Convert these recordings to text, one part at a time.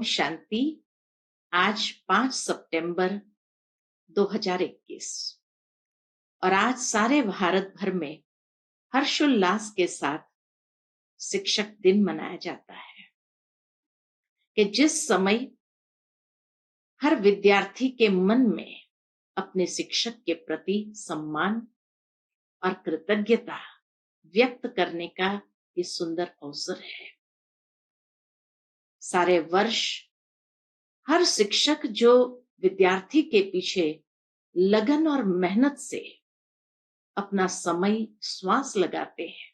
शांति। आज 5 सितंबर 2021 और आज सारे भारत भर में हर्षोल्लास के साथ शिक्षक दिन मनाया जाता है कि जिस समय हर विद्यार्थी के मन में अपने शिक्षक के प्रति सम्मान और कृतज्ञता व्यक्त करने का ये सुंदर अवसर है। सारे वर्ष हर शिक्षक जो विद्यार्थी के पीछे लगन और मेहनत से अपना समय श्वास लगाते हैं,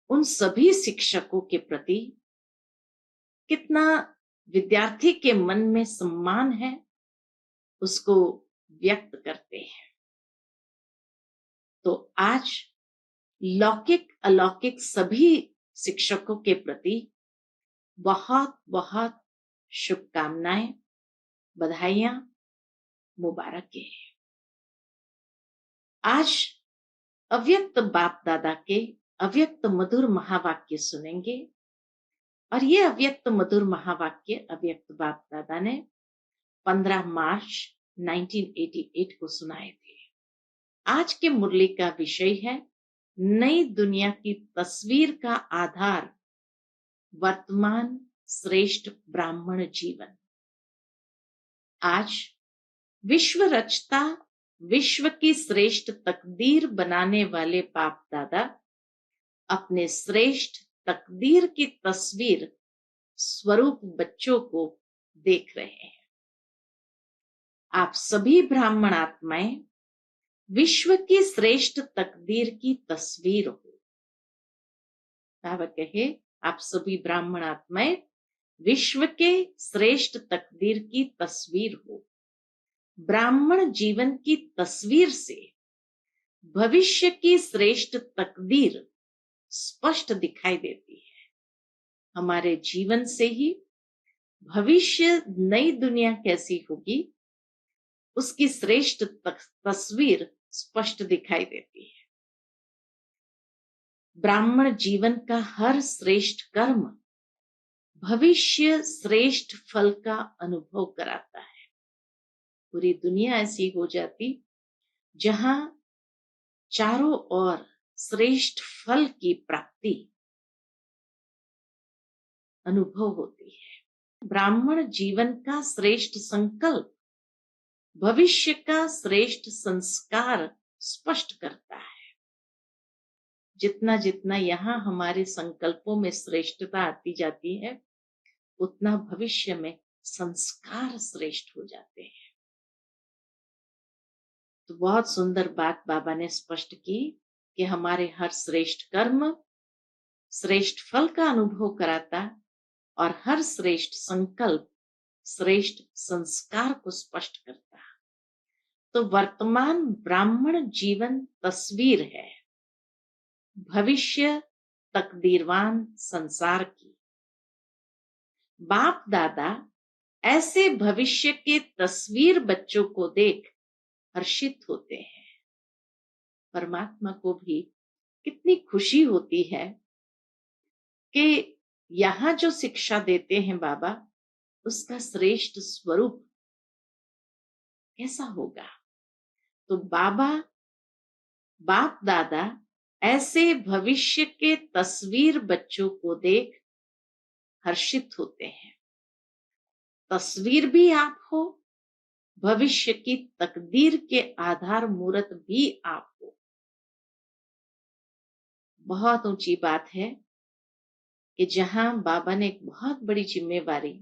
उन सभी शिक्षकों के प्रति कितना विद्यार्थी के मन में सम्मान है उसको व्यक्त करते हैं। तो आज लौकिक अलौकिक सभी शिक्षकों के प्रति बहुत बहुत शुभकामनाएं, बधाइयां, मुबारकें। आज अव्यक्त बाप दादा के अव्यक्त मधुर महावाक्य सुनेंगे और ये अव्यक्त मधुर महावाक्य अव्यक्त बाप दादा ने 15 मार्च 1988 को सुनाए थे। आज के मुरली का विषय है नई दुनिया की तस्वीर का आधार वर्तमान श्रेष्ठ ब्राह्मण जीवन। आज विश्व रचता विश्व की श्रेष्ठ तकदीर बनाने वाले बाप दादा अपने श्रेष्ठ तकदीर की तस्वीर स्वरूप बच्चों को देख रहे हैं। आप सभी ब्राह्मण आत्माएं विश्व की श्रेष्ठ तकदीर की तस्वीर हो। बाबा कहे आप सभी ब्राह्मण आत्माएं विश्व के श्रेष्ठ तकदीर की तस्वीर हो। ब्राह्मण जीवन की तस्वीर से भविष्य की श्रेष्ठ तकदीर स्पष्ट दिखाई देती है। हमारे जीवन से ही भविष्य नई दुनिया कैसी होगी उसकी श्रेष्ठ तस्वीर स्पष्ट दिखाई देती है। ब्राह्मण जीवन का हर श्रेष्ठ कर्म भविष्य श्रेष्ठ फल का अनुभव कराता है। पूरी दुनिया ऐसी हो जाती जहां चारों ओर श्रेष्ठ फल की प्राप्ति अनुभव होती है। ब्राह्मण जीवन का श्रेष्ठ संकल्प भविष्य का श्रेष्ठ संस्कार स्पष्ट करता है। जितना जितना यहाँ हमारे संकल्पों में श्रेष्ठता आती जाती है उतना भविष्य में संस्कार श्रेष्ठ हो जाते हैं। तो बहुत सुंदर बात बाबा ने स्पष्ट की कि हमारे हर श्रेष्ठ कर्म श्रेष्ठ फल का अनुभव कराता और हर श्रेष्ठ संकल्प श्रेष्ठ संस्कार को स्पष्ट करता। तो वर्तमान ब्राह्मण जीवन तस्वीर है भविष्य तकदीरवान संसार की। बाप दादा ऐसे भविष्य के तस्वीर बच्चों को देख हर्षित होते हैं। परमात्मा को भी कितनी खुशी होती है कि यहाँ जो शिक्षा देते हैं बाबा उसका श्रेष्ठ स्वरूप कैसा होगा। तो बाप दादा ऐसे भविष्य के तस्वीर बच्चों को देख हर्षित होते हैं। तस्वीर भी आप हो, भविष्य की तकदीर के आधार मूरत भी आप हो। बहुत ऊंची बात है कि जहां बाबा ने एक बहुत बड़ी जिम्मेवारी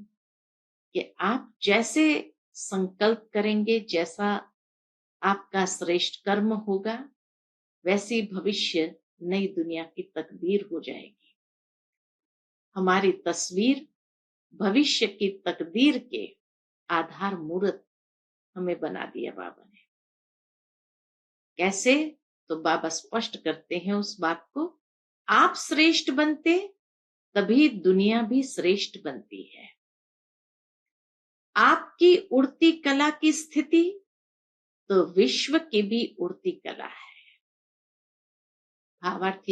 कि आप जैसे संकल्प करेंगे, जैसा आपका श्रेष्ठ कर्म होगा, वैसी भविष्य नई दुनिया की तकदीर हो जाएगी। हमारी तस्वीर भविष्य की तकदीर के आधार मूरत हमें बना दिया बाबा ने। कैसे? तो बाबा स्पष्ट करते हैं उस बात को। आप श्रेष्ठ बनते तभी दुनिया भी श्रेष्ठ बनती है। आपकी उड़ती कला की स्थिति तो विश्व की भी उड़ती कला है। भावार्थ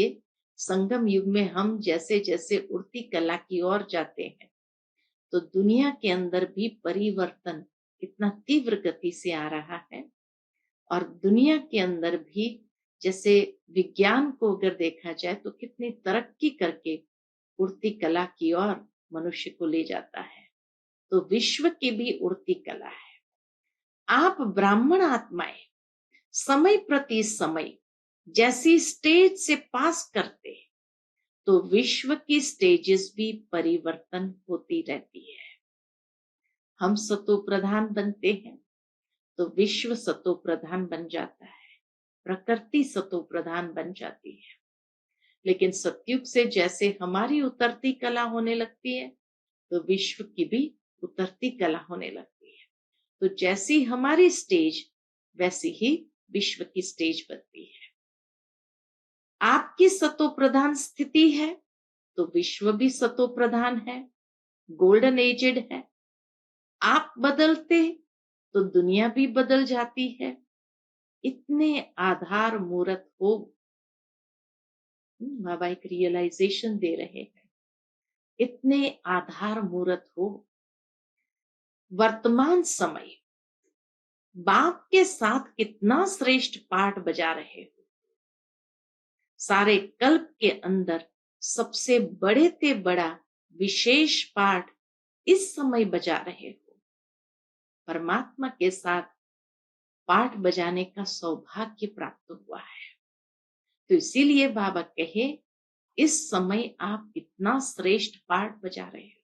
संगम युग में हम जैसे जैसे उड़ती कला की ओर जाते हैं तो दुनिया के अंदर भी परिवर्तन इतना तीव्र गति से आ रहा है। और दुनिया के अंदर भी जैसे विज्ञान को अगर देखा जाए तो कितनी तरक्की करके उड़ती कला की ओर मनुष्य को ले जाता है, तो विश्व की भी उड़ती कला है। आप ब्राह्मण आत्माएं समय प्रति समय जैसी स्टेज से पास करते, तो विश्व की स्टेजेस भी परिवर्तन होती रहती है। हम सतो प्रधान बनते हैं तो विश्व सतो प्रधान बन जाता है, प्रकृति सतो प्रधान बन जाती है। लेकिन सतयुग से जैसे हमारी उतरती कला होने लगती है, तो विश्व की भी उतरती कला होने लगती है। तो जैसी हमारी स्टेज वैसी ही विश्व की स्टेज बनती है। आपकी सतो प्रधान स्थिति है तो विश्व भी सतो प्रधान है, गोल्डन एजेड है। आप बदलते तो दुनिया भी बदल जाती है। इतने आधार मूर्त हो, बाबा एक रियलाइजेशन दे रहे हैं, इतने आधार मूर्त हो। वर्तमान समय बाप के साथ कितना श्रेष्ठ पाठ बजा रहे हो। सारे कल्प के अंदर सबसे बड़े ते बड़ा विशेष पाठ इस समय बजा रहे हो। परमात्मा के साथ पाठ बजाने का सौभाग्य प्राप्त हुआ है। तो इसीलिए बाबा कहे इस समय आप इतना श्रेष्ठ पाठ बजा रहे हो।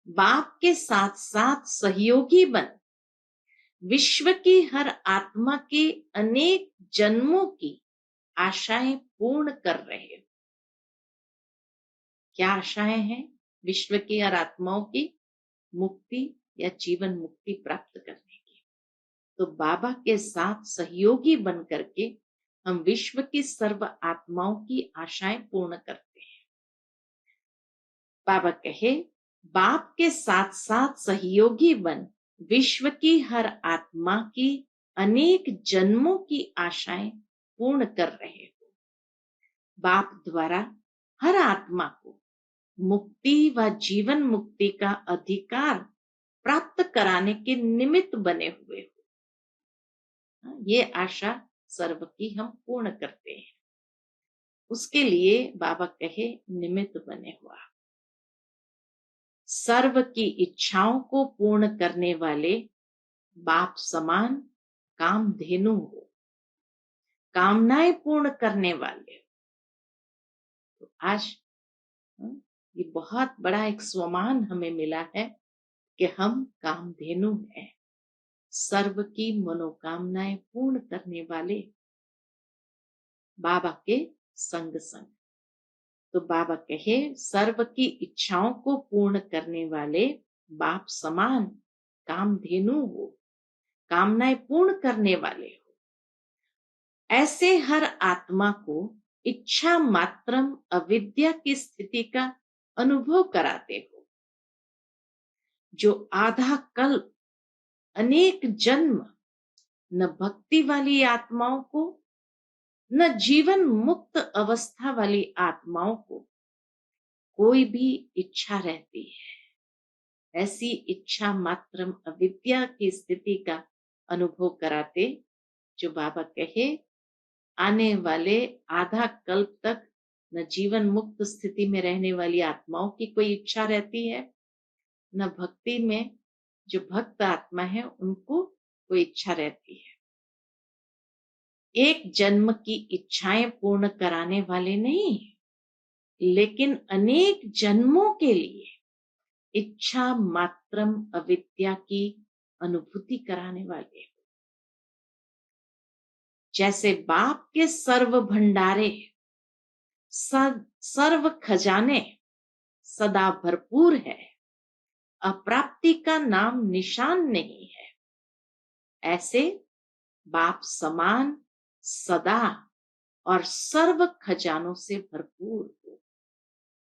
बाप के साथ साथ सहयोगी बन विश्व की हर आत्मा के अनेक जन्मों की आशाएं पूर्ण कर रहे हो। क्या आशाएं हैं? विश्व की हर आत्माओं की मुक्ति या जीवन मुक्ति प्राप्त करने की। तो बाबा के साथ सहयोगी बन करके हम विश्व की सर्व आत्माओं की आशाएं पूर्ण करते हैं। बाबा कहे बाप के साथ साथ सहयोगी बन विश्व की हर आत्मा की अनेक जन्मों की आशाएं पूर्ण कर रहे हो। बाप द्वारा हर आत्मा को मुक्ति व जीवन मुक्ति का अधिकार प्राप्त कराने के निमित्त बने हुए हो। ये आशा सर्व की हम पूर्ण करते हैं। उसके लिए बाबा कहे निमित्त बने हुआ। सर्व की इच्छाओं को पूर्ण करने वाले बाप समान कामधेनु हो, कामनाएं पूर्ण करने वाले। तो आज ये बहुत बड़ा एक स्वमान हमें मिला है कि हम कामधेनु हैं, सर्व की मनोकामनाएं पूर्ण करने वाले बाबा के संग संग। तो बाबा कहे सर्व की इच्छाओं को पूर्ण करने वाले बाप समान कामधेनु हो, कामनाएं पूर्ण करने वाले हो। ऐसे हर आत्मा को इच्छा मात्रम अविद्या की स्थिति का अनुभव कराते हो। जो आधा कल्प अनेक जन्म न भक्ति वाली आत्माओं को न जीवन मुक्त अवस्था वाली आत्माओं को कोई भी इच्छा रहती है, ऐसी इच्छा मात्रम अविद्या की स्थिति का अनुभव कराते। जो बाबा कहे आने वाले आधा कल्प तक न जीवन मुक्त स्थिति में रहने वाली आत्माओं की कोई इच्छा रहती है, न भक्ति में जो भक्त आत्मा है उनको कोई इच्छा रहती है। एक जन्म की इच्छाएं पूर्ण कराने वाले नहीं, लेकिन अनेक जन्मों के लिए इच्छा मात्रम अविद्या की अनुभूति कराने वाले। जैसे बाप के सर्व भंडारे सर्व खजाने सदा भरपूर है, अप्राप्ति का नाम निशान नहीं है, ऐसे बाप समान सदा और सर्व खजानों से भरपूर हो।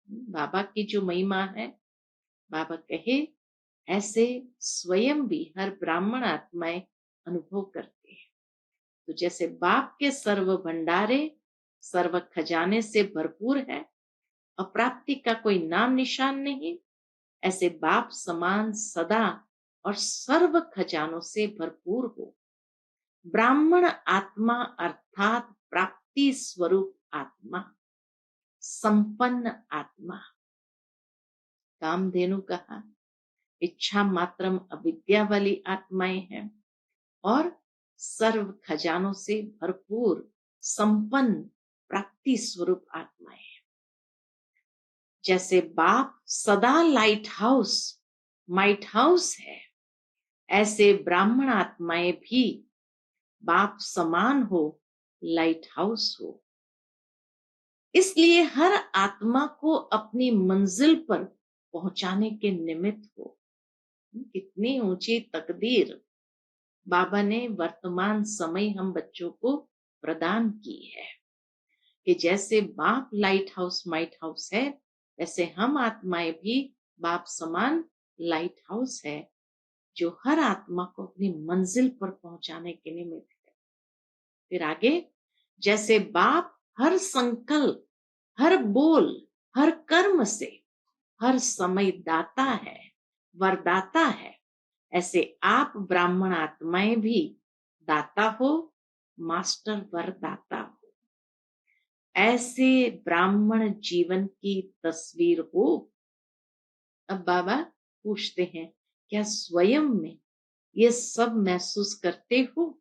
बाबा की जो महिमा है, बाबा कहे ऐसे स्वयं भी हर ब्राह्मण आत्माएं अनुभव करते हैं। तो जैसे बाप के सर्व भंडारे सर्व खजाने से भरपूर है, अप्राप्ति का कोई नाम निशान नहीं, ऐसे बाप समान सदा और सर्व खजानों से भरपूर हो। ब्राह्मण आत्मा अर्थात प्राप्ति स्वरूप आत्मा, संपन्न आत्मा। कामधेनु कहा इच्छा मात्रम अविद्या वाली आत्माएं हैं और सर्व खजानों से भरपूर संपन्न प्राप्ति स्वरूप आत्माएं हैं। जैसे बाप सदा लाइट हाउस है, ऐसे ब्राह्मण आत्माएं भी बाप समान हो, लाइट हाउस हो। इसलिए हर आत्मा को अपनी मंजिल पर पहुंचाने के निमित्त हो। कितनी ऊंची तकदीर बाबा ने वर्तमान समय हम बच्चों को प्रदान की है कि जैसे बाप लाइट हाउस माइट हाउस है, वैसे हम आत्माएं भी बाप समान लाइट हाउस है, जो हर आत्मा को अपनी मंजिल पर पहुंचाने के निमित्त है। फिर आगे, जैसे बाप हर संकल्प, हर बोल, हर कर्म से हर समय दाता है, वरदाता है, ऐसे आप ब्राह्मण आत्माएं भी दाता हो, मास्टर वरदाता हो। ऐसे ब्राह्मण जीवन की तस्वीर हो। अब बाबा पूछते हैं, क्या स्वयं में ये सब महसूस करते हो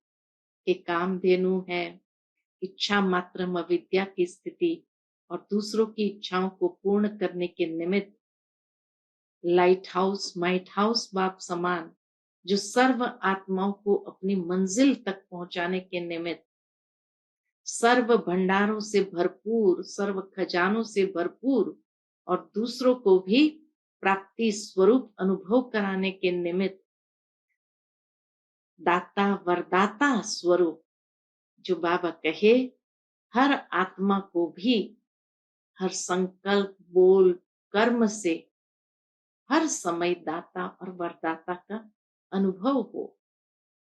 कि कामधेनु है, इच्छा मात्र अविद्या की स्थिति और दूसरों की इच्छाओं को पूर्ण करने के निमित्त लाइट हाउस माइट हाउस बाप समान, जो सर्व आत्माओं को अपनी मंजिल तक पहुंचाने के निमित्त सर्व भंडारों से भरपूर, सर्व खजानों से भरपूर और दूसरों को भी प्राप्ति स्वरूप अनुभव कराने के निमित्त दाता वरदाता स्वरूप, जो बाबा कहे हर आत्मा को भी हर संकल्प, बोल, कर्म से हर समय दाता और वरदाता का अनुभव हो।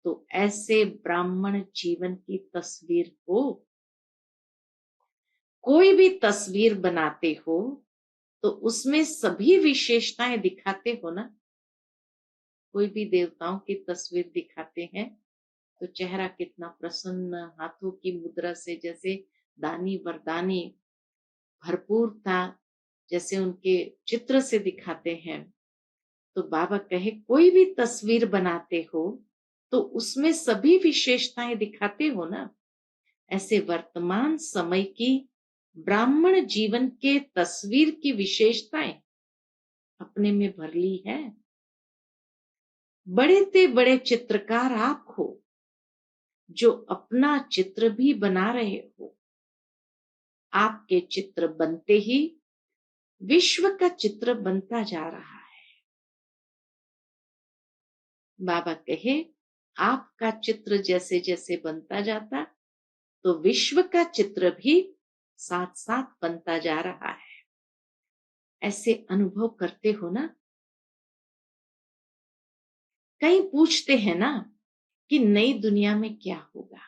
तो ऐसे ब्राह्मण जीवन की तस्वीर हो। कोई भी तस्वीर बनाते हो तो उसमें सभी विशेषताएं दिखाते हो ना। कोई भी देवताओं की तस्वीर दिखाते हैं तो चेहरा कितना प्रसन्न, हाथों की मुद्रा से जैसे दानी वरदानी भरपूरता जैसे उनके चित्र से दिखाते हैं। तो बाबा कहे कोई भी तस्वीर बनाते हो तो उसमें सभी विशेषताएं दिखाते हो ना। ऐसे वर्तमान समय की ब्राह्मण जीवन के तस्वीर की विशेषताएं अपने में भर ली है। बड़े से बड़े चित्रकार आप हो, जो अपना चित्र भी बना रहे हो। आपके चित्र बनते ही विश्व का चित्र बनता जा रहा है। बाबा कहे आपका चित्र जैसे जैसे बनता जाता तो विश्व का चित्र भी साथ साथ बनता जा रहा है। ऐसे अनुभव करते हो ना। कई पूछते हैं ना कि नई दुनिया में क्या होगा।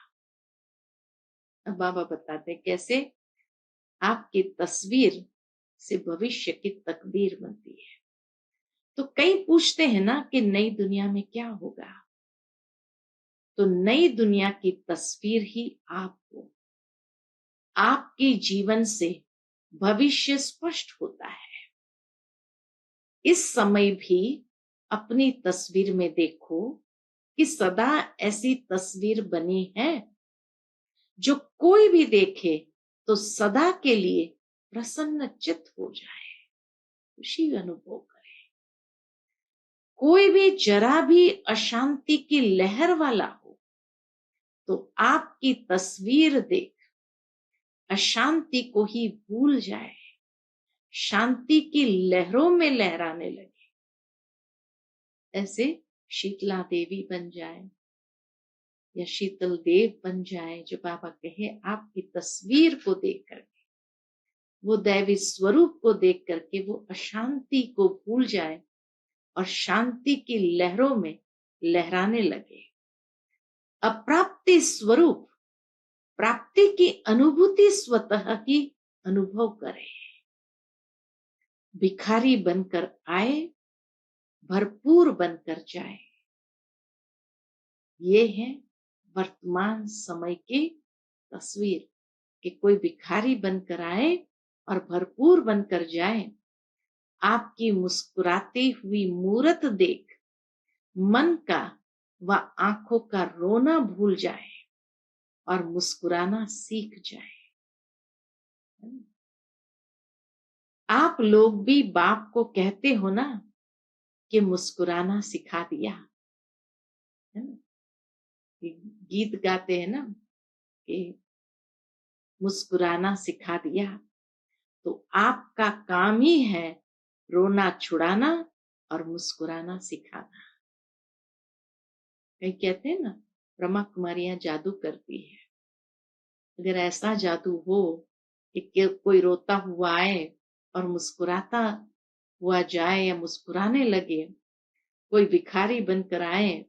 अब बाबा बताते हैं कैसे आपकी तस्वीर से भविष्य की तकदीर बनती है। तो कई पूछते हैं ना कि नई दुनिया में क्या होगा। तो नई दुनिया की तस्वीर ही आप हो। आपके जीवन से भविष्य स्पष्ट होता है। इस समय भी अपनी तस्वीर में देखो कि सदा ऐसी तस्वीर बनी है जो कोई भी देखे तो सदा के लिए प्रसन्न चित्त हो जाए, खुशी अनुभव करे। कोई भी जरा भी अशांति की लहर वाला हो तो आपकी तस्वीर देख अशांति को ही भूल जाए, शांति की लहरों में लहराने लगे। ऐसे शीतला देवी बन जाए या शीतल देव बन जाए, जो बाबा कहे आपकी तस्वीर को देख करके, वो दैवी स्वरूप को देख करके वो अशांति को भूल जाए और शांति की लहरों में लहराने लगे। अप्राप्ति स्वरूप प्राप्ति की अनुभूति स्वतः ही अनुभव करे। भिखारी बनकर आए भरपूर बनकर जाए। ये है वर्तमान समय की तस्वीर कि कोई भिखारी बनकर आए और भरपूर बनकर जाए। आपकी मुस्कुराती हुई मूरत देख मन का व आंखों का रोना भूल जाए और मुस्कुराना सीख जाए। आप लोग भी बाप को कहते हो ना कि मुस्कुराना सिखा दिया, है ना? गीत गाते हैं ना कि मुस्कुराना सिखा दिया। तो आपका काम ही है रोना छुड़ाना और मुस्कुराना सिखाना। कहीं कहते हैं ना ब्रह्मा कुमारियां जादू करती है। अगर ऐसा जादू हो कि कोई रोता हुआ आए और मुस्कुराता हुआ जाए या मुस्कुराने लगे, कोई भिखारी बनकर आए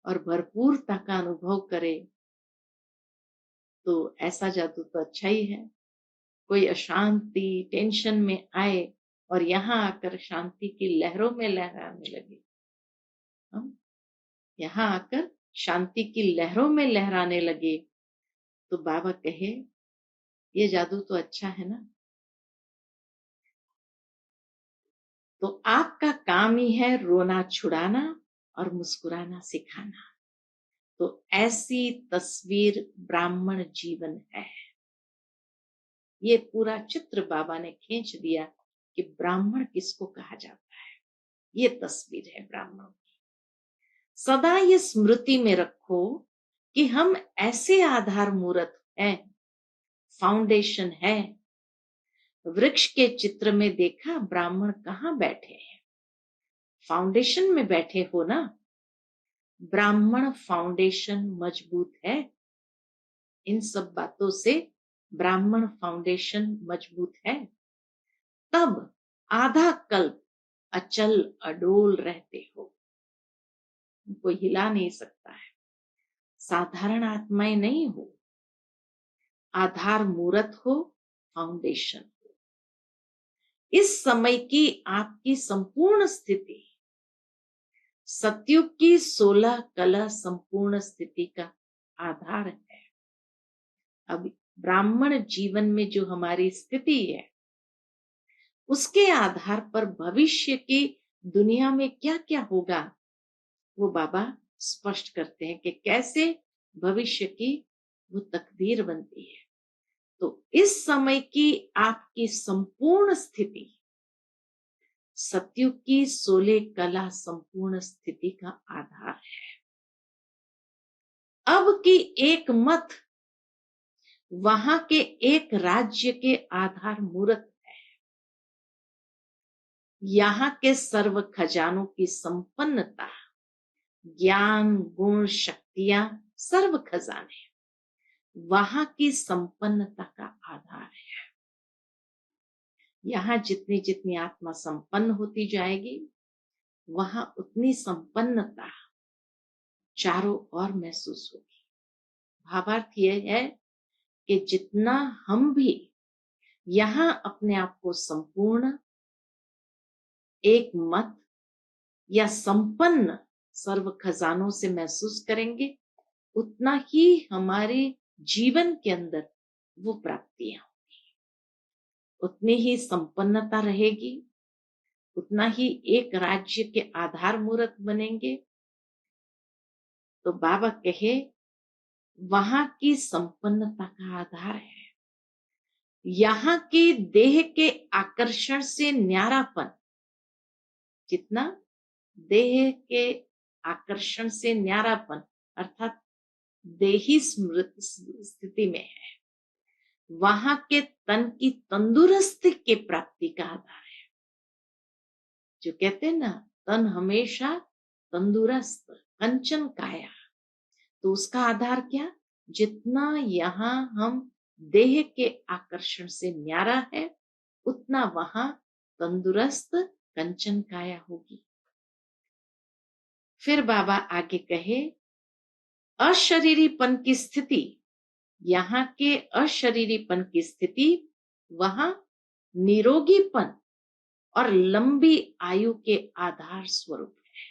और भरपूरता का अनुभव करे, तो ऐसा जादू तो अच्छा ही है। कोई अशांति टेंशन में आए और यहाँ आकर शांति की लहरों में लहराने लगे, हम यहाँ आकर शांति की लहरों में लहराने लगे, तो बाबा कहे ये जादू तो अच्छा है ना। तो आपका काम ही है रोना छुड़ाना और मुस्कुराना सिखाना। तो ऐसी तस्वीर ब्राह्मण जीवन है। ये पूरा चित्र बाबा ने खींच दिया कि ब्राह्मण किसको कहा जाता है। ये तस्वीर है ब्राह्मण की। सदा ये स्मृति में रखो कि हम ऐसे आधार मूर्त हैं, फाउंडेशन है। वृक्ष के चित्र में देखा ब्राह्मण कहाँ बैठे हैं? फाउंडेशन में बैठे हो ना। ब्राह्मण फाउंडेशन मजबूत है। इन सब बातों से ब्राह्मण फाउंडेशन मजबूत है। तब आधा कल्प अचल अडोल रहते हो, कोई हिला नहीं सकता है। साधारण आत्माएं नहीं हो, आधार मूर्त हो, फाउंडेशन हो। इस समय की आपकी संपूर्ण स्थिति सतयुग की 16 कला संपूर्ण स्थिति का आधार है। अब ब्राह्मण जीवन में जो हमारी स्थिति है, उसके आधार पर भविष्य की दुनिया में क्या क्या होगा, वो बाबा स्पष्ट करते हैं कि कैसे भविष्य की वो तकदीर बनती है। तो इस समय की आपकी संपूर्ण स्थिति सतयुग की 16 कला संपूर्ण स्थिति का आधार है। अब की एक मत वहां के एक राज्य के आधार मूर्त है। यहाँ के सर्व खजानों की संपन्नता, ज्ञान गुण शक्तियां, सर्व खजाने वहां की संपन्नता का आधार है। यहाँ जितनी जितनी आत्मा संपन्न होती जाएगी, वहां उतनी संपन्नता चारों ओर महसूस होगी। भावार्थ यह है कि जितना हम भी यहाँ अपने आप को संपूर्ण, एक मत या संपन्न सर्व खजानों से महसूस करेंगे, उतना ही हमारे जीवन के अंदर वो प्राप्तियां होंगी, उतनी ही संपन्नता रहेगी, उतना ही एक राज्य के आधार मूर्त बनेंगे। तो बाबा कहे वहां की संपन्नता का आधार है। यहाँ के देह के आकर्षण से न्यारापन, जितना देह के आकर्षण से न्यारापन अर्थात देही स्थिति में है, वहां के तन की तंदुरुस्ती के प्राप्ति का आधार है। जो कहते हैं ना तन हमेशा तंदुरुस्त, कंचन काया, तो उसका आधार क्या? जितना यहाँ हम देह के आकर्षण से न्यारा है, उतना वहां तंदुरुस्त कंचन काया होगी। फिर बाबा आगे कहे अशरीरीपन की स्थिति, यहाँ के अशरीरीपन की स्थिति वहां निरोगीपन और लंबी आयु के आधार स्वरूप है।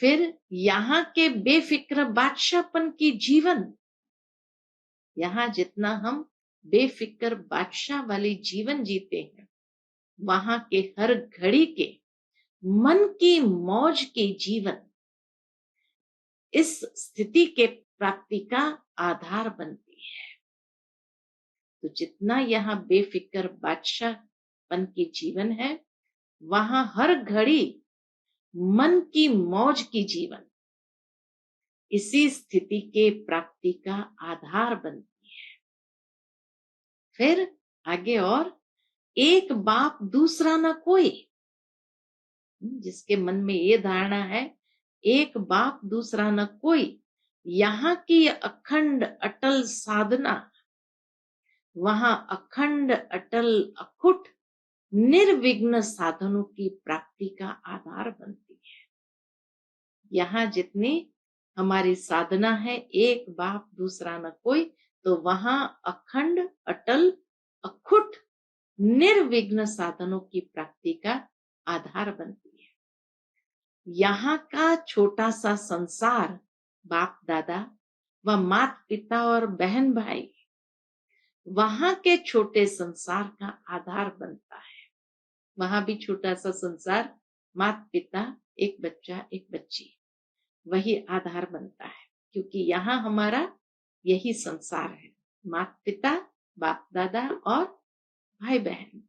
फिर यहाँ के बेफिक्र बादशाहपन की जीवन, यहाँ जितना हम बेफिक्र बादशाह वाली जीवन जीते हैं, वहां के हर घड़ी के मन की मौज के जीवन इस स्थिति के प्राप्ति का आधार बनती है। तो जितना यहाँ बेफिक्र बादशाहपन की जीवन है, वहां हर घड़ी मन की मौज की जीवन इसी स्थिति के प्राप्ति का आधार बनती है। फिर आगे और एक बाप दूसरा न कोई, जिसके मन में ये धारणा है एक बाप दूसरा न कोई, यहाँ की अखंड अटल साधना वहां अखंड अटल अखुट निर्विघ्न साधनों की प्राप्ति का आधार बनती है। यहाँ जितनी हमारी साधना है एक बाप दूसरा न कोई, तो वहां अखंड अटल अखुट निर्विघ्न साधनों की प्राप्ति का आधार बनती है। यहाँ का छोटा सा संसार बाप दादा व माता पिता और बहन भाई वहां के छोटे संसार का आधार बनता है। वहां भी छोटा सा संसार, माता पिता, एक बच्चा एक बच्ची, वही आधार बनता है। क्योंकि यहाँ हमारा यही संसार है, माता पिता, बाप दादा और भाई बहन।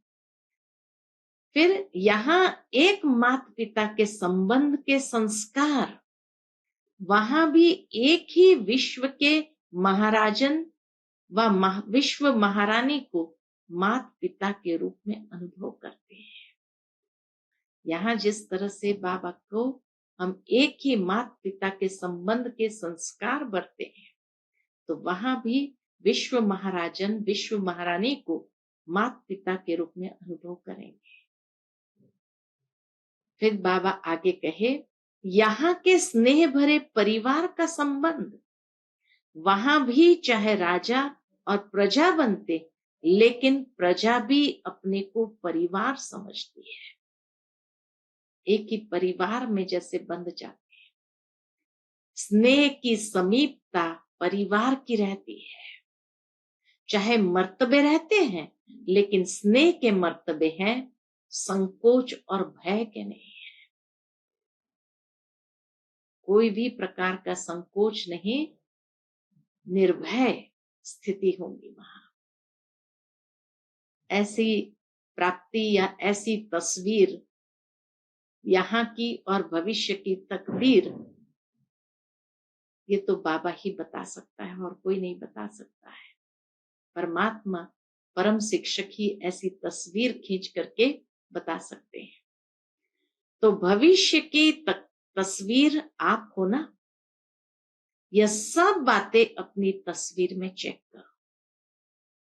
फिर यहाँ एक माता पिता के संबंध के संस्कार, वहां भी एक ही विश्व के महाराजन व विश्व महारानी को माता पिता के रूप में अनुभव करते हैं। यहाँ जिस तरह से बाबा को हम एक ही माता पिता के संबंध के संस्कार बरते हैं, तो वहां भी विश्व महाराजन विश्व महारानी को माता पिता के रूप में अनुभव करेंगे। फिर बाबा आगे कहे, यहाँ के स्नेह भरे परिवार का संबंध, वहां भी चाहे राजा और प्रजा बनते, लेकिन प्रजा भी अपने को परिवार समझती है। एक ही परिवार में जैसे बंध जाते हैं, स्नेह की समीपता परिवार की रहती है। चाहे मर्तबे रहते हैं, लेकिन स्नेह के मर्तबे हैं, संकोच और भय के नहीं है। कोई भी प्रकार का संकोच नहीं, निर्भय स्थिति होगी वहां। ऐसी प्राप्ति या ऐसी तस्वीर यहाँ की और भविष्य की तकदीर, ये तो बाबा ही बता सकता है और कोई नहीं बता सकता है। परमात्मा परम शिक्षक ही ऐसी तस्वीर खींच करके बता सकते हैं। तो भविष्य की तस्वीर आप हो ना, यह सब बातें अपनी तस्वीर में चेक करो।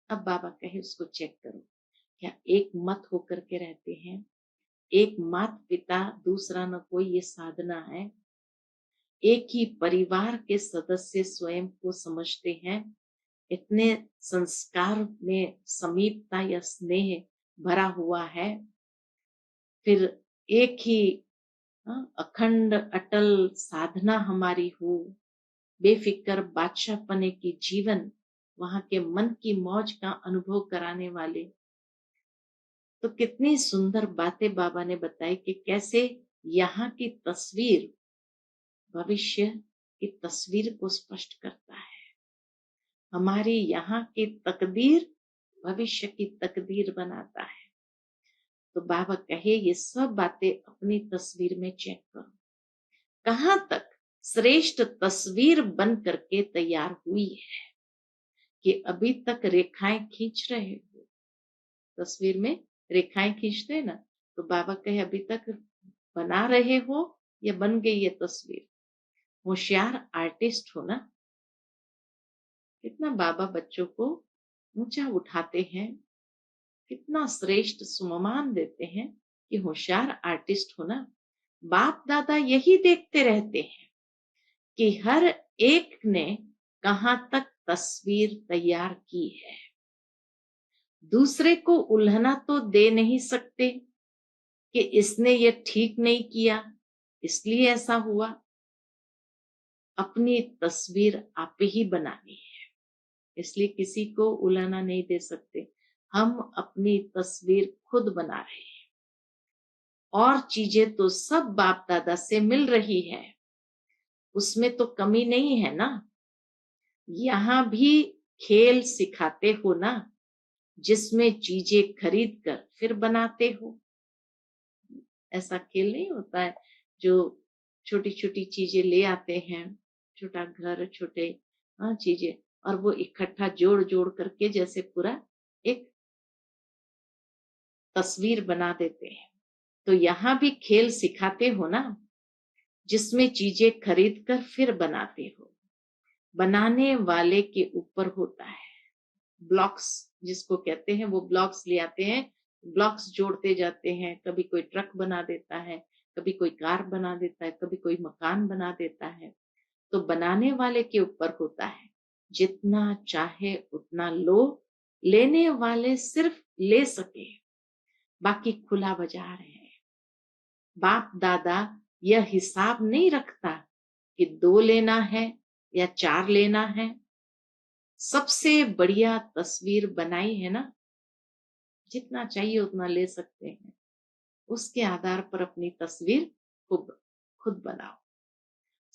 अब बाबा कहे उसको चेक करो। क्या एक मत होकर के रहते हैं, एक माता पिता दूसरा न कोई, ये साधना है। एक ही परिवार के सदस्य स्वयं को समझते हैं, इतने संस्कार में समीपता या स्नेह भरा हुआ है। फिर एक ही अखंड अटल साधना हमारी हो, बेफिक्र बादशाहपने की जीवन, वहां के मन की मौज का अनुभव कराने वाले। तो कितनी सुंदर बातें बाबा ने बताई कि कैसे यहाँ की तस्वीर भविष्य की तस्वीर को स्पष्ट करता है। हमारी यहाँ की तकदीर भविष्य की तकदीर बनाता है। तो बाबा कहे ये सब बातें अपनी तस्वीर में चेक करो, कहां तक श्रेष्ठ तस्वीर बन करके तैयार हुई है, कि अभी तक रेखाएं खींच रहे हो। तस्वीर में रेखाएं खींचते ना, तो बाबा कहे अभी तक बना रहे हो या बन गई ये तस्वीर। होशियार आर्टिस्ट हो ना। कितना बाबा बच्चों को ऊंचा उठाते हैं, कितना श्रेष्ठ सुम्मान देते हैं कि होशियार आर्टिस्ट हो ना। बाप दादा यही देखते रहते हैं कि हर एक ने कहां तक तस्वीर तैयार की है। दूसरे को उल्हना तो दे नहीं सकते कि इसने ये ठीक नहीं किया इसलिए ऐसा हुआ। अपनी तस्वीर आप ही बनानी है, इसलिए किसी को उलाहना नहीं दे सकते। हम अपनी तस्वीर खुद बना रहे हैं और चीजें तो सब बाप दादा से मिल रही है, उसमें तो कमी नहीं है ना। यहाँ भी खेल सिखाते हो ना, जिसमें चीजें खरीद कर फिर बनाते हो। ऐसा खेल नहीं होता है जो छोटी छोटी चीजें ले आते हैं, छोटा घर, छोटे चीजें, और वो इकट्ठा जोड़ जोड़ करके जैसे पूरा एक तस्वीर बना देते हैं। तो यहाँ भी खेल सिखाते हो ना, जिसमें चीजें खरीद कर फिर बनाते हो। बनाने वाले के ऊपर होता है। ब्लॉक्स जिसको कहते हैं, वो ब्लॉक्स ले आते हैं, ब्लॉक्स जोड़ते जाते हैं। कभी कोई ट्रक बना देता है, कभी कोई कार बना देता है, कभी कोई मकान बना देता है। तो बनाने वाले के ऊपर होता है। जितना चाहे उतना लो, लेने वाले सिर्फ ले सके, बाकी खुला बाजार है। बाप दादा यह हिसाब नहीं रखता कि 2 लेना है या 4 लेना है। सबसे बढ़िया तस्वीर बनाई है ना, जितना चाहिए उतना ले सकते हैं। उसके आधार पर अपनी तस्वीर खुद खुद बनाओ।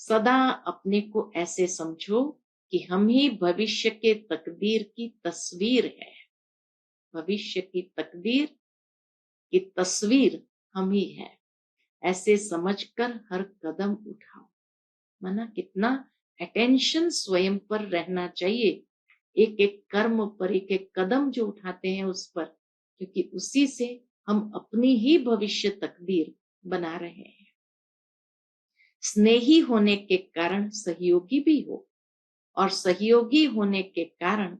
सदा अपने को ऐसे समझो कि हम ही भविष्य के तकदीर की तस्वीर है। भविष्य की तकदीर की तस्वीर हम ही है, ऐसे समझकर हर कदम उठाओ। माना कितना अटेंशन स्वयं पर रहना चाहिए, एक एक कर्म पर, एक एक कदम जो उठाते हैं उस पर, क्योंकि उसी से हम अपनी ही भविष्य तकदीर बना रहे हैं। स्नेही होने के कारण सहयोगी भी हो, और सहयोगी होने के कारण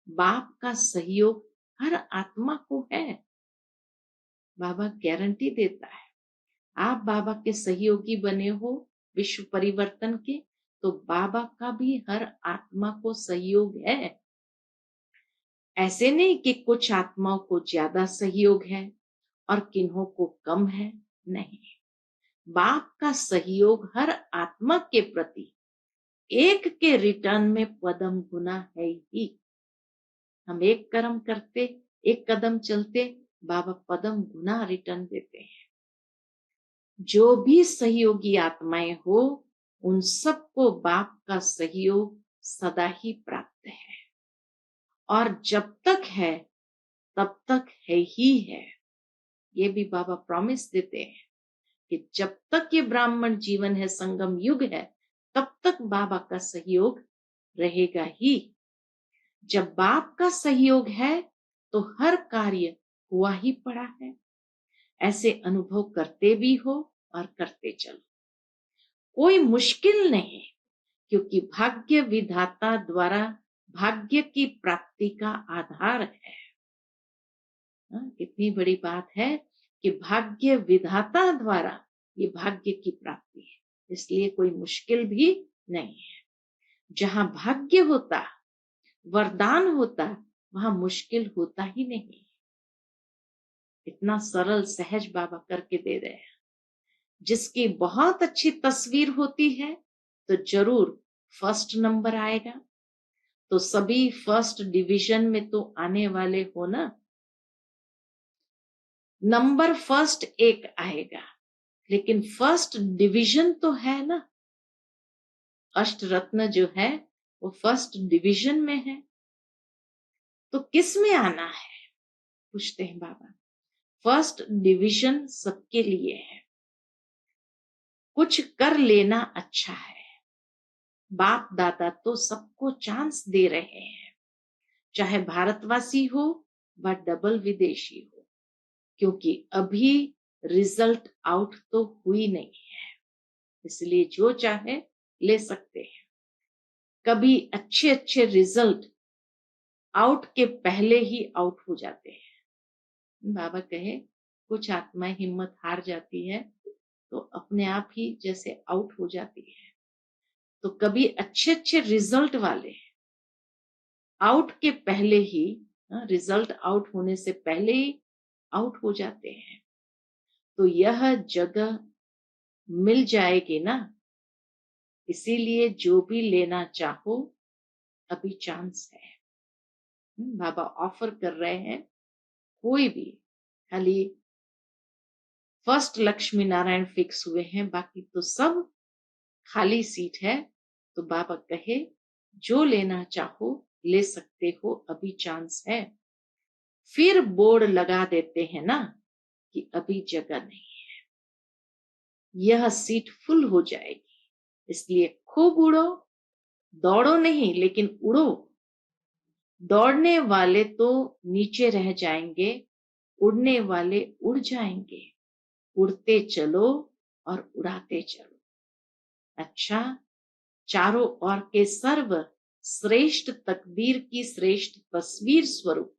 बाप का सहयोग हर आत्मा को है। बाबा गारंटी देता है, आप बाबा के सहयोगी बने हो विश्व परिवर्तन के, तो बाबा का भी हर आत्मा को सहयोग है। ऐसे नहीं कि कुछ आत्माओं को ज्यादा सहयोग है और किन्हों को कम है, नहीं। बाप का सहयोग हर आत्मा के प्रति एक के रिटर्न में पदम गुना है ही। हम एक कर्म करते, एक कदम चलते, बाबा पदम गुना रिटर्न देते हैं। जो भी सहयोगी आत्माएं हो, उन सबको बाप का सहयोग सदा ही प्राप्त है, और जब तक है तब तक है ही है। ये भी बाबा प्रॉमिस देते हैं कि जब तक ये ब्राह्मण जीवन है, संगम युग है, तब तक बाबा का सहयोग रहेगा ही। जब बाप का सहयोग है तो हर कार्य हुआ ही पड़ा है। ऐसे अनुभव करते भी हो और करते चलो। कोई मुश्किल नहीं, क्योंकि भाग्य विधाता द्वारा भाग्य की प्राप्ति का आधार है। कितनी बड़ी बात है कि भाग्य विधाता द्वारा ये भाग्य की प्राप्ति है, इसलिए कोई मुश्किल भी नहीं है। जहां भाग्य होता, वरदान होता, वहां मुश्किल होता ही नहीं। इतना सरल सहज बाबा करके दे रहे हैं। जिसकी बहुत अच्छी तस्वीर होती है तो जरूर फर्स्ट नंबर आएगा। तो सभी फर्स्ट डिवीजन में तो आने वाले हो ना। नंबर फर्स्ट एक आएगा, लेकिन फर्स्ट डिवीजन तो है ना। अष्ट रत्न जो है वो फर्स्ट डिवीजन में है, तो किस में आना है, पूछते हैं बाबा। फर्स्ट डिवीजन सबके लिए है। कुछ कर लेना अच्छा है। बाप दादा तो सबको चांस दे रहे हैं, चाहे भारतवासी हो व डबल विदेशी हो, क्योंकि अभी रिजल्ट आउट तो हुई नहीं है, इसलिए जो चाहे ले सकते हैं। कभी अच्छे अच्छे रिजल्ट आउट के पहले ही आउट हो जाते हैं। बाबा कहे कुछ आत्माएं हिम्मत हार जाती है तो अपने आप ही जैसे आउट हो जाती है। तो कभी अच्छे अच्छे रिजल्ट वाले आउट के पहले ही रिजल्ट आउट होने से पहले ही आउट हो जाते हैं। तो यह जगह मिल जाएगी ना, इसीलिए जो भी लेना चाहो अभी चांस है। बाबा ऑफर कर रहे हैं, कोई भी, खाली फर्स्ट लक्ष्मी नारायण फिक्स हुए हैं, बाकी तो सब खाली सीट है। तो बाबा कहे जो लेना चाहो ले सकते हो, अभी चांस है। फिर बोर्ड लगा देते हैं ना कि अभी जगह नहीं है, यह सीट फुल हो जाएगी, इसलिए खूब उड़ो, दौड़ो नहीं लेकिन उड़ो। दौड़ने वाले तो नीचे रह जाएंगे, उड़ने वाले उड़ जाएंगे। उड़ते चलो और उड़ाते चलो। अच्छा, चारों ओर के सर्व श्रेष्ठ तकदीर की श्रेष्ठ तस्वीर स्वरूप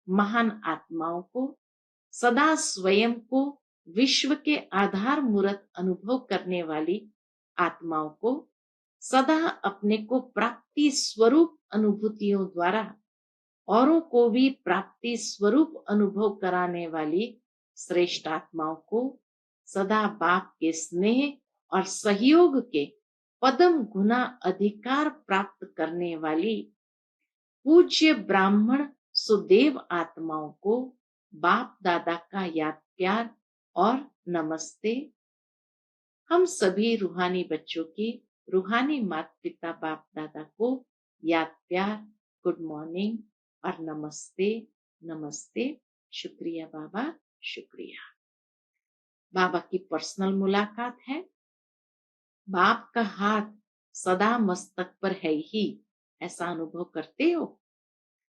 महान आत्माओं को, सदा स्वयं को विश्व के आधार मूर्त अनुभव करने वाली आत्माओं को, सदा अपने को प्राप्ति स्वरूप अनुभूतियों द्वारा औरों को भी प्राप्ति स्वरूप अनुभव कराने वाली श्रेष्ठ आत्माओं को, सदा बाप के स्नेह और सहयोग के पदम गुना अधिकार प्राप्त करने वाली पूज्य ब्राह्मण सुदेव आत्माओं को बाप दादा का याद प्यार और नमस्ते। हम सभी रूहानी बच्चों की रूहानी माता पिता बाप दादा को याद प्यार, गुड मॉर्निंग और नमस्ते। नमस्ते, शुक्रिया बाबा, शुक्रिया। बाबा की पर्सनल मुलाकात है। बाप का हाथ सदा मस्तक पर है ही, ऐसा अनुभव करते हो?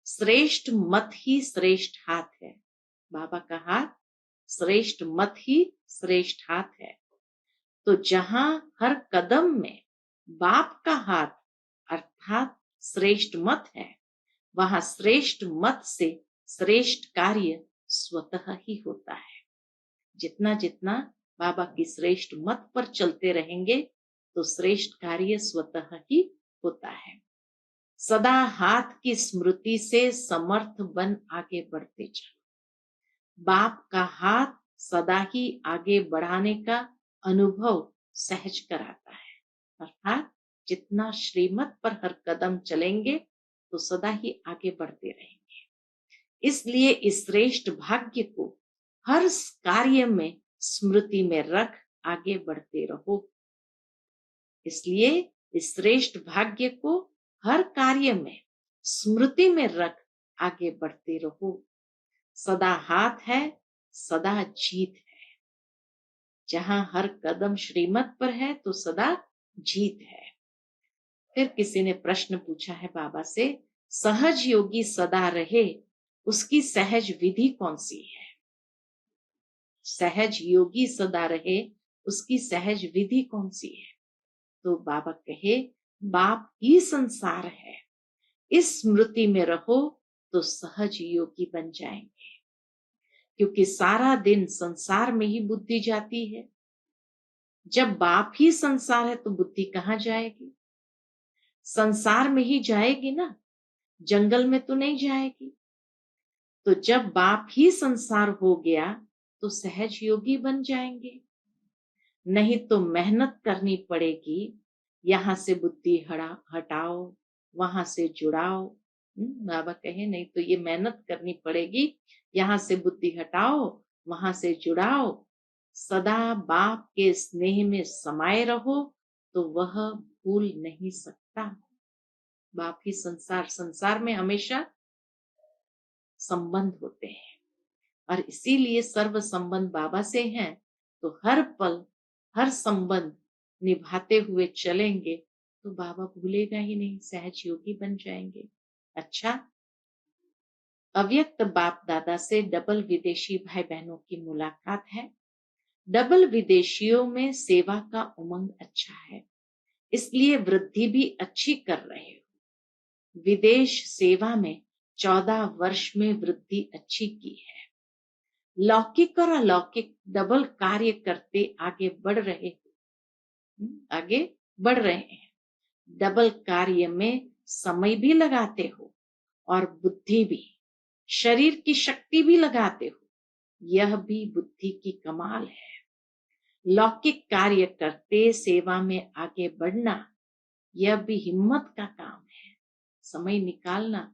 श्रेष्ठ मत ही श्रेष्ठ हाथ है। बाबा का हाथ श्रेष्ठ मत ही श्रेष्ठ हाथ है। तो जहां हर कदम में बाप का हाथ अर्थात श्रेष्ठ मत है, वहां श्रेष्ठ मत से श्रेष्ठ कार्य स्वतः ही होता है। जितना जितना बाबा की श्रेष्ठ मत पर चलते रहेंगे तो श्रेष्ठ कार्य स्वतः ही होता है। सदा हाथ की स्मृति से समर्थ बन आगे बढ़ते चलो। बाप का हाथ सदा ही आगे बढ़ाने का अनुभव सहज कराता है, अर्थात जितना श्रीमत पर हर कदम चलेंगे तो सदा ही आगे बढ़ते रहेंगे। इसलिए इस श्रेष्ठ भाग्य को हर कार्य में स्मृति में रख आगे बढ़ते रहो। इसलिए इस श्रेष्ठ भाग्य को हर कार्य में स्मृति में रख आगे बढ़ते रहो। सदा हाथ है, सदा जीत है। जहां हर कदम श्रीमत पर है तो सदा जीत है। फिर किसी ने प्रश्न पूछा है बाबा से, सहज योगी सदा रहे उसकी सहज विधि कौन सी है? सहज योगी सदा रहे उसकी सहज विधि कौन सी है? तो बाबा कहे, बाप ही संसार है, इस स्मृति में रहो तो सहज योगी बन जाएंगे। क्योंकि सारा दिन संसार में ही बुद्धि जाती है। जब बाप ही संसार है तो बुद्धि कहाँ जाएगी? संसार में ही जाएगी ना, जंगल में तो नहीं जाएगी। तो जब बाप ही संसार हो गया तो सहज योगी बन जाएंगे। नहीं तो मेहनत करनी पड़ेगी, यहाँ से बुद्धि हटाओ, वहां से जुड़ाओ। बाबा कहे नहीं तो ये मेहनत करनी पड़ेगी, यहाँ से बुद्धि हटाओ, वहां से जुड़ाओ। सदा बाप के स्नेह में समाये रहो तो वह भूल नहीं सकता। बाप ही संसार, संसार में हमेशा संबंध होते हैं और इसीलिए सर्व संबंध बाबा से हैं। तो हर पल हर संबंध निभाते हुए चलेंगे तो बाबा भूलेगा ही नहीं, सहज योगी बन जाएंगे। अच्छा, अव्यक्त बाप दादा से डबल विदेशी भाई बहनों की मुलाकात है। डबल विदेशियों में सेवा का उमंग अच्छा है, इसलिए वृद्धि भी अच्छी कर रहे हो। विदेश सेवा में 14 वर्ष में वृद्धि अच्छी की है। लौकिक और अलौकिक डबल कार्य करते आगे बढ़ रहे हो, आगे बढ़ रहे हैं। डबल कार्य में समय भी लगाते हो और बुद्धि भी। शरीर की शक्ति भी लगाते हो, यह भी बुद्धि की कमाल है। लौकिक कार्य करते सेवा में आगे बढ़ना, यह भी हिम्मत का काम है। समय निकालना,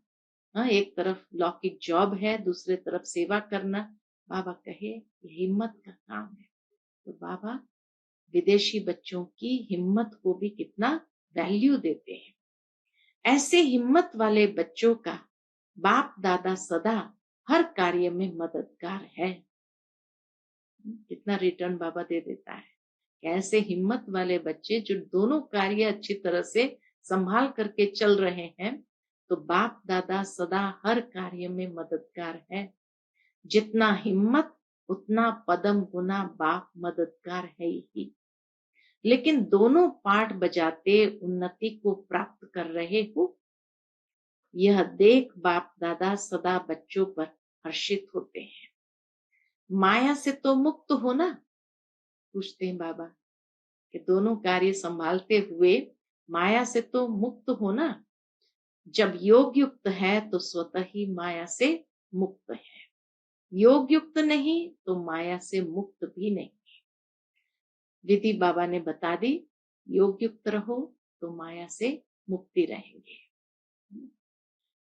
हाँ, एक तरफ लौकिक जॉब है, दूसरे तरफ सेवा करना, बाबा कहे ये हिम्मत का काम है। तो बाबा विदेशी बच्चों की हिम्मत को भी कितना वैल्यू देते हैं। ऐसे हिम्मत वाले बच्चों का बाप दादा सदा हर कार्य में मददगार है। कितना रिटर्न बाबा दे देता है। ऐसे हिम्मत वाले बच्चे जो दोनों कार्य अच्छी तरह से संभाल करके चल रहे हैं, तो बाप दादा सदा हर कार्य में मददगार है। जितना हिम्मत उतना पदम गुना बाप मददगार है ही। लेकिन दोनों पाठ बजाते उन्नति को प्राप्त कर रहे हो, यह देख बाप दादा सदा बच्चों पर हर्षित होते हैं। माया से तो मुक्त हो ना, पूछते हैं बाबा कि दोनों कार्य संभालते हुए माया से तो मुक्त हो ना। जब योग युक्त है तो स्वतः ही माया से मुक्त है, योग युक्त नहीं तो माया से मुक्त भी नहीं। विधि बाबा ने बता दी, योग युक्त रहो तो माया से मुक्ति रहेंगे।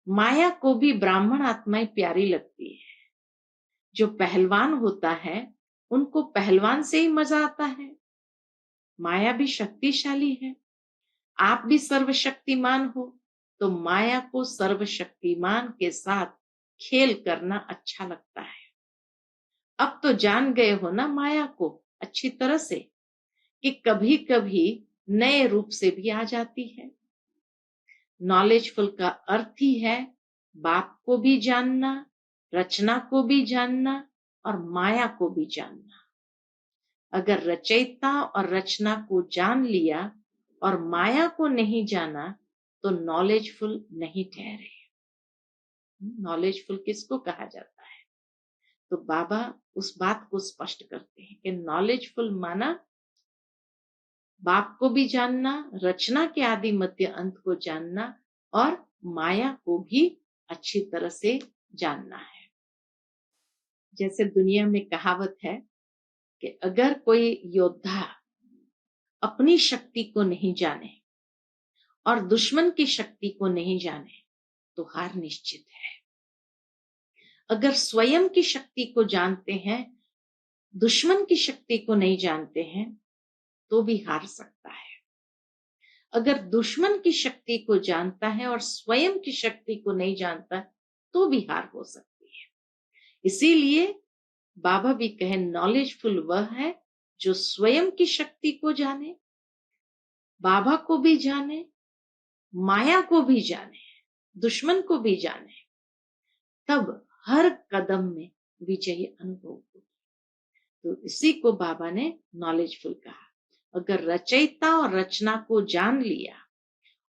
माया को भी ब्राह्मण आत्माएं प्यारी लगती है। जो पहलवान होता है उनको पहलवान से ही मजा आता है। माया भी शक्तिशाली है। आप भी सर्वशक्तिमान हो, तो माया को सर्वशक्तिमान के साथ खेल करना अच्छा लगता है। अब तो जान गए हो ना माया को अच्छी तरह से, कि कभी कभी नए रूप से भी आ जाती है। नॉलेजफुल का अर्थ ही है बाप को भी जानना, रचना को भी जानना और माया को भी जानना। अगर रचयिता और रचना को जान लिया और माया को नहीं जाना, तो नॉलेजफुल नहीं ठहरे। नॉलेजफुल किसको कहा जाता है? तो बाबा उस बात को स्पष्ट करते हैं कि नॉलेजफुल माना बाप को भी जानना, रचना के आदि मध्य अंत को जानना और माया को भी अच्छी तरह से जानना है। जैसे दुनिया में कहावत है कि अगर कोई योद्धा अपनी शक्ति को नहीं जाने और दुश्मन की शक्ति को नहीं जाने, तो हार निश्चित है। अगर स्वयं की शक्ति को जानते हैं, दुश्मन की शक्ति को नहीं जानते हैं, तो भी हार सकता है। अगर दुश्मन की शक्ति को जानता है और स्वयं की शक्ति को नहीं जानता, तो भी हार हो सकती है। इसीलिए बाबा भी कहे नॉलेजफुल वह है जो स्वयं की शक्ति को जाने, बाबा को भी जाने, माया को भी जाने, दुश्मन को भी जाने, तब हर कदम में विजयी अनुभव होगी। तो इसी को बाबा ने नॉलेजफुल कहा। अगर रचयिता और रचना को जान लिया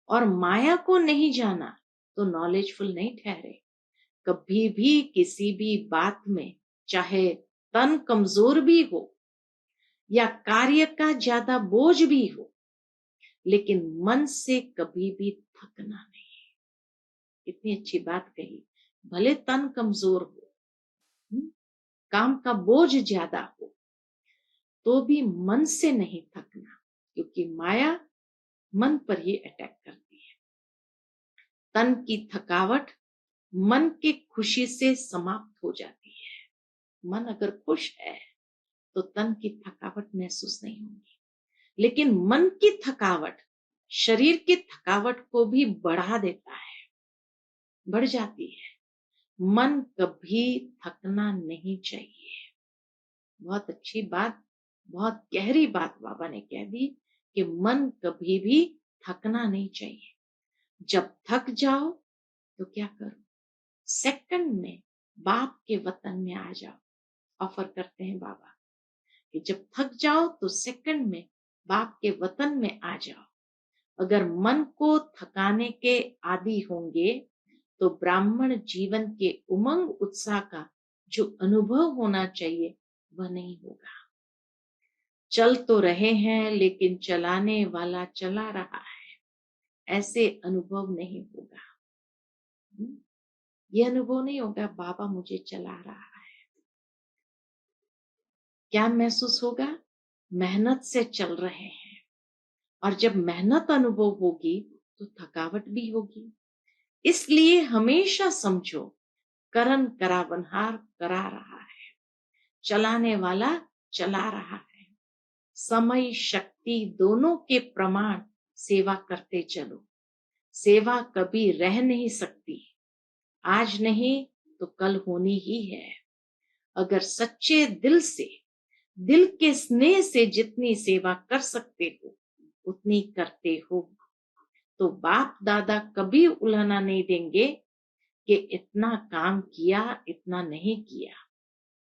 और माया को नहीं जाना, तो नॉलेजफुल नहीं ठहरे। कभी भी किसी भी बात में, चाहे तन कमजोर भी हो या कार्य का ज्यादा बोझ भी हो, लेकिन मन से कभी भी थकना नहीं। इतनी अच्छी बात कही। भले तन कमजोर हो, काम का बोझ ज्यादा हो, तो भी मन से नहीं थकना, क्योंकि माया मन पर ही अटैक करती है। तन की थकावट मन की खुशी से समाप्त हो जाती है। मन अगर खुश है तो तन की थकावट महसूस नहीं होगी, लेकिन मन की थकावट शरीर की थकावट को भी बढ़ा देता है, बढ़ जाती है। मन कभी थकना नहीं चाहिए। बहुत अच्छी बात, बहुत गहरी बात बाबा ने कह दी कि मन कभी भी थकना नहीं चाहिए। जब थक जाओ तो क्या करो, सेकंड में बाप के वतन में आ जाओ। ऑफर करते हैं बाबा कि जब थक जाओ तो सेकंड में बाप के वतन में आ जाओ। अगर मन को थकाने के आदी होंगे, तो ब्राह्मण जीवन के उमंग उत्साह का जो अनुभव होना चाहिए वह नहीं होगा। चल तो रहे हैं लेकिन चलाने वाला चला रहा है, ऐसे अनुभव नहीं होगा। ये अनुभव नहीं होगा बाबा मुझे चला रहा है। क्या महसूस होगा? मेहनत से चल रहे हैं। और जब मेहनत अनुभव होगी तो थकावट भी होगी। इसलिए हमेशा समझो, करन करावनहार करा रहा है, चलाने वाला चला रहा है। समय शक्ति दोनों के प्रमाण सेवा करते चलो। सेवा कभी रह नहीं सकती, आज नहीं तो कल होनी ही है। अगर सच्चे दिल से, दिल के स्नेह से जितनी सेवा कर सकते हो उतनी करते हो, तो बाप दादा कभी उलाहना नहीं देंगे कि इतना काम किया, इतना नहीं किया।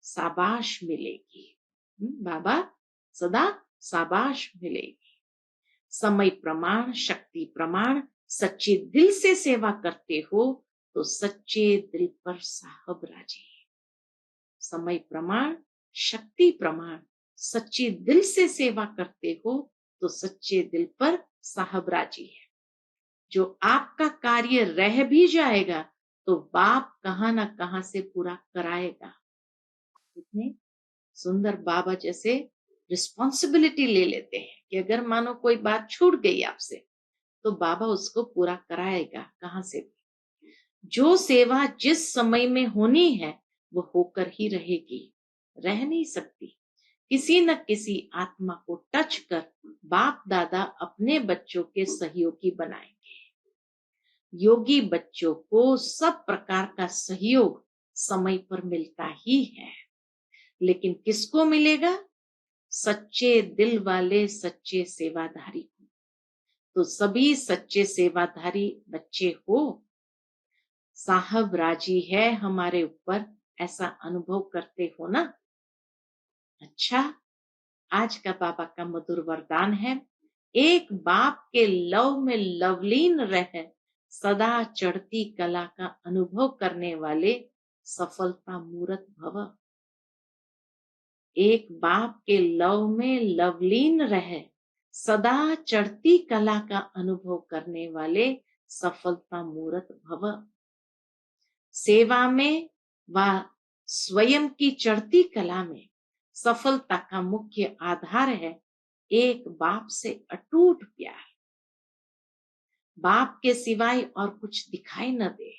शाबाश मिलेगी। बाबा सदा शाबाश मिलेगी। समय प्रमाण, शक्ति प्रमाण, सच्चे दिल से सेवा करते हो तो सच्चे दिल पर साहब राजी। समय प्रमाण, शक्ति प्रमाण, सच्चे दिल से सेवा करते हो तो सच्चे दिल पर साहब राजी है। जो आपका कार्य रह भी जाएगा तो बाप कहां ना कहां से पूरा कराएगा। कितने सुंदर बाबा जैसे रिस्पॉन्सिबिलिटी ले लेते हैं कि अगर मानो कोई बात छूट गई आपसे तो बाबा उसको पूरा कराएगा कहां से भी। जो सेवा जिस समय में होनी है वो होकर ही रहेगी, रह नहीं सकती। किसी न किसी आत्मा को टच कर बाप दादा अपने बच्चों के सहयोगी बनाएंगे। योगी बच्चों को सब प्रकार का सहयोग समय पर मिलता ही है, लेकिन किसको मिलेगा? सच्चे दिल वाले सच्चे सेवाधारी को। तो सभी सच्चे सेवाधारी बच्चे हो, साहब राजी है हमारे ऊपर, ऐसा अनुभव करते हो ना। अच्छा, आज का बाबा का मधुर वरदान है, एक बाप के लव में लवलीन रह सदा चढ़ती कला का अनुभव करने वाले सफलता मूर्त भव। एक बाप के लव में लवलीन रह सदा चढ़ती कला का अनुभव करने वाले सफलता मूर्त भव। सेवा में व स्वयं की चढ़ती कला में सफलता का मुख्य आधार है एक बाप से अटूट प्यार। बाप के सिवाय और कुछ दिखाई न दे।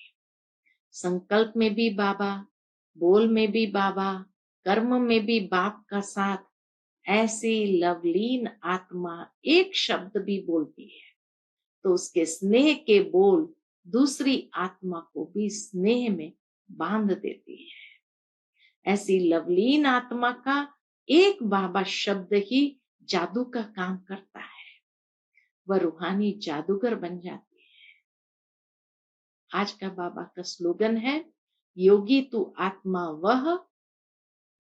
संकल्प में भी बाबा, बोल में भी बाबा, कर्म में भी बाप का साथ। ऐसी लवलीन आत्मा एक शब्द भी बोलती है तो उसके स्नेह के बोल दूसरी आत्मा को भी स्नेह में बांध देती है। ऐसी लवलीन आत्मा का एक बाबा शब्द ही जादू का काम करता है, वह रूहानी जादूगर बन जाती है। आज का बाबा का स्लोगन है, योगी तू आत्मा वह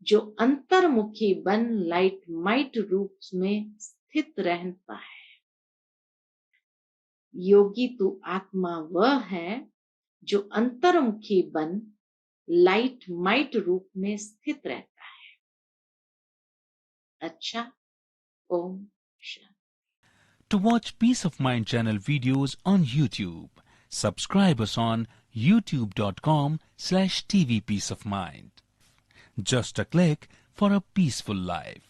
जो अंतर्मुखी बन लाइट माइट रूप में स्थित रहता है। योगी तू आत्मा वह है जो अंतर्मुखी बन लाइट माइट रूप में स्थित रहता है। अच्छा, Om Shanti. To watch Peace of Mind channel videos on YouTube, subscribe us on youtube.com/TV Peace of Mind. Just a click for a peaceful life.